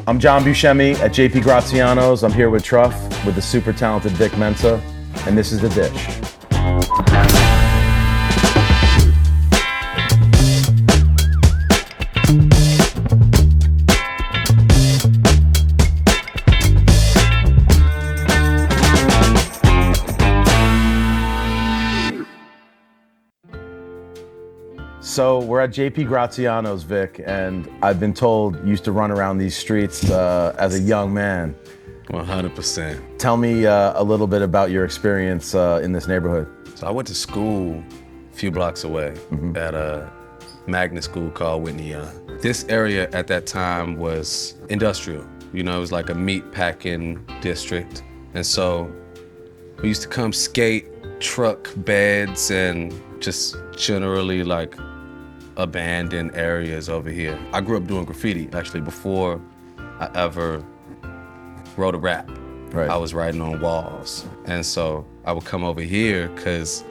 I'm Jon Buscemi at JP Graziano's. I'm here with TRUFF with the super talented Vic Mensa, and this is The Dish. So we're at JP Graziano's, Vic, and I've been told you used to run around these streets as a young man. 100%. Tell me a little bit about your experience in this neighborhood. So I went to school a few blocks away at a magnet school called Whitney Young. This area at that time was industrial. You know, it was like a meat packing district. And so we used to come skate, truck beds, and just generally like abandoned areas over here. I grew up doing graffiti actually before I ever wrote a rap. Right. I was writing on walls. And so I would come over here because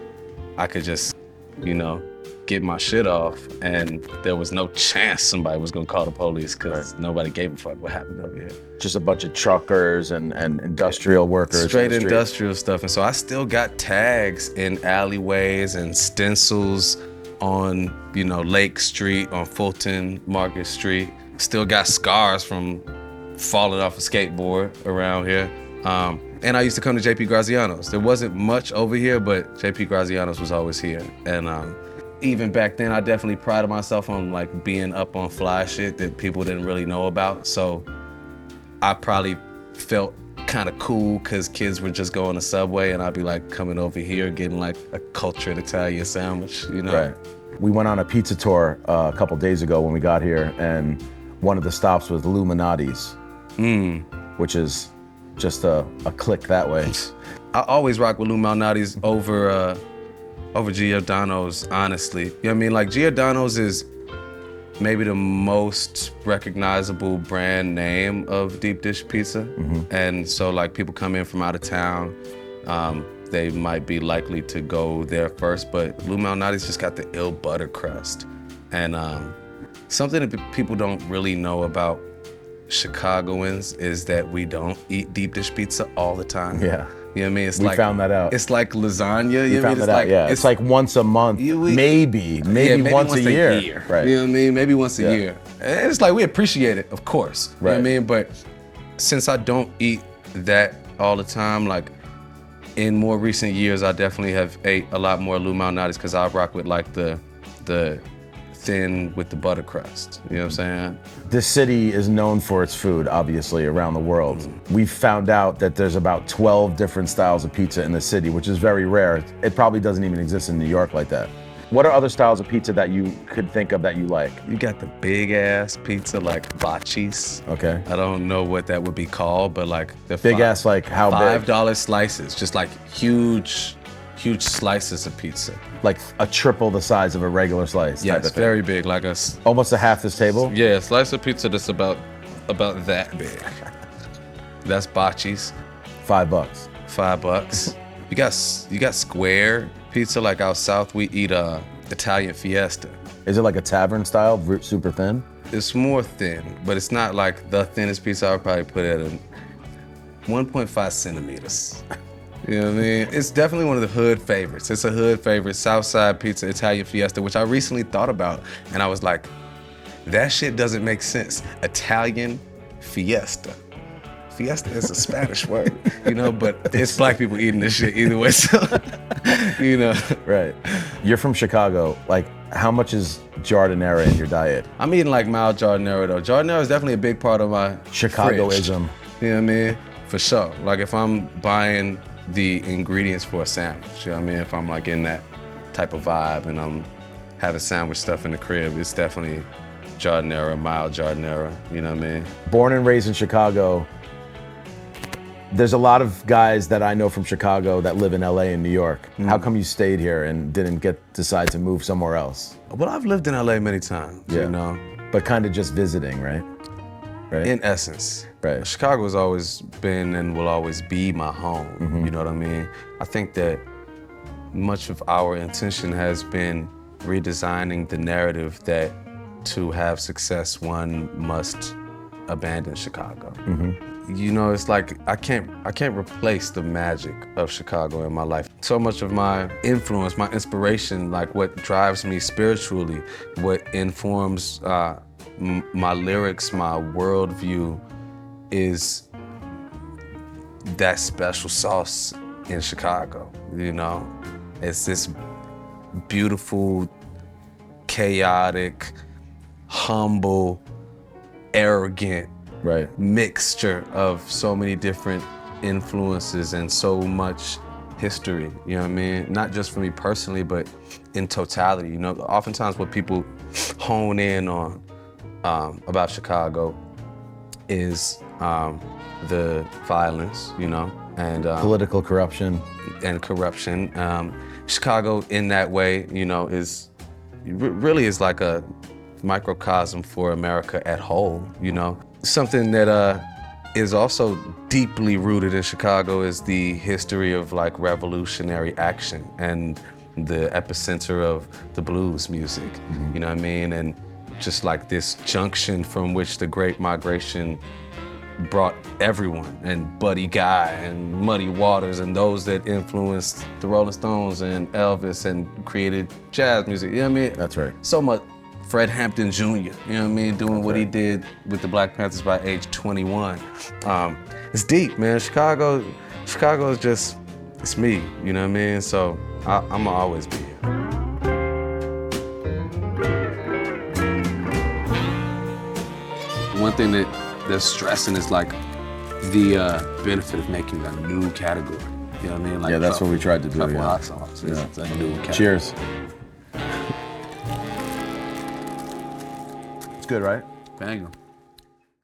I could just, you know, get my shit off, and there was no chance somebody was gonna call the police because nobody gave a fuck what happened over here. Just a bunch of truckers and industrial workers. Straight industrial stuff. And so I still got tags in alleyways and stencils on, you know, Lake Street, on Fulton Market Street. Still got scars from falling off a skateboard around here. And I used to come to JP Graziano's. There wasn't much over here, but JP Graziano's was always here. And even back then, I definitely prided myself on like being up on fly shit that people didn't really know about. So I probably felt kind of cool because kids would just go on the subway and I'd be like coming over here getting like a cultured Italian sandwich, you know? Right. We went on a pizza tour a couple days ago when we got here, and one of the stops was Illuminati's, which is just a click that way. I always rock with Illuminati's over Giordano's, honestly. You know what I mean? Like Giordano's is maybe the most recognizable brand name of deep dish pizza. And so like people come in from out of town, they might be likely to go there first, but Illuminati's just got the ill butter crust. And something that people don't really know about Chicagoans is that we don't eat deep dish pizza all the time. Yeah. You know what I mean? It's We found that out. It's like lasagna. We found that out, yeah. It's like once a month, maybe once a year. Right. You know what I mean? Maybe once a year. And it's like, we appreciate it, of course. You know what I mean? But since I don't eat that all the time, like in more recent years, I definitely have ate a lot more Illuminati's because I rock with like the thin with the butter crust. You know what I'm saying? This city is known for its food, obviously, around the world. We've found out that there's about 12 different styles of pizza in the city, which is very rare. It probably doesn't even exist in New York like that. What are other styles of pizza that you could think of that you like? You got the big ass pizza like Bacci's. Okay. I don't know what that would be called, but like the big ass, like how big? $5 slices, just like huge slices of pizza. Like a triple the size of a regular slice. Yeah, it's very big, like almost a half this table? Yeah, a slice of pizza that's about that big. That's Bacci's. $5. $5. You got square pizza, like out south we eat Italian Fiesta. Is it like a tavern style, super thin? It's more thin, but it's not like the thinnest pizza. I would probably put it at 1.5 centimeters. You know what I mean? It's definitely one of the hood favorites. It's a hood favorite, Southside pizza, Italian Fiesta, which I recently thought about, and I was like, that shit doesn't make sense. Italian Fiesta. Fiesta is a Spanish word, you know, but it's black people eating this shit either way, so, you know. Right. You're from Chicago. Like, how much is giardiniera in your diet? I'm eating like mild giardiniera though. Giardiniera is definitely a big part of my Chicagoism. Fridge. You know what I mean? For sure. Like if I'm buying the ingredients for a sandwich, you know what I mean? If I'm like in that type of vibe and I'm having sandwich stuff in the crib, it's definitely giardiniera, mild giardiniera, you know what I mean? Born and raised in Chicago, there's a lot of guys that I know from Chicago that live in LA and New York. How come you stayed here and didn't decide to move somewhere else? Well, I've lived in LA many times, you know? But kind of just visiting, right? In essence. Right. Chicago has always been and will always be my home, you know what I mean? I think that much of our intention has been redesigning the narrative that to have success, one must abandon Chicago. You know, it's like I can't replace the magic of Chicago in my life. So much of my influence, my inspiration, like what drives me spiritually, what informs my lyrics, my worldview, is that special sauce in Chicago. You know, it's this beautiful, chaotic, humble, arrogant mixture of so many different influences and so much history, you know what I mean? Not just for me personally, but in totality. You know, oftentimes what people hone in on about Chicago is the violence, you know, and political corruption. And corruption. Chicago, in that way, you know, really is like a microcosm for America at whole, you know. Something that is also deeply rooted in Chicago is the history of like revolutionary action and the epicenter of the blues music, you know what I mean? And just like this junction from which the Great Migration brought everyone, and Buddy Guy and Muddy Waters and those that influenced the Rolling Stones and Elvis and created jazz music, you know what I mean? That's right. So much. Fred Hampton Jr., you know what I mean, doing what he did with the Black Panthers by age 21. It's deep, man. Chicago is just, it's me, you know what I mean? So I'ma always be here. One thing that's stressing is like the benefit of making a new category. You know what I mean? Like yeah, that's what we tried to do. Truffle hot sauce. It's a new category. Cheers. It's good, right? Bang 'em.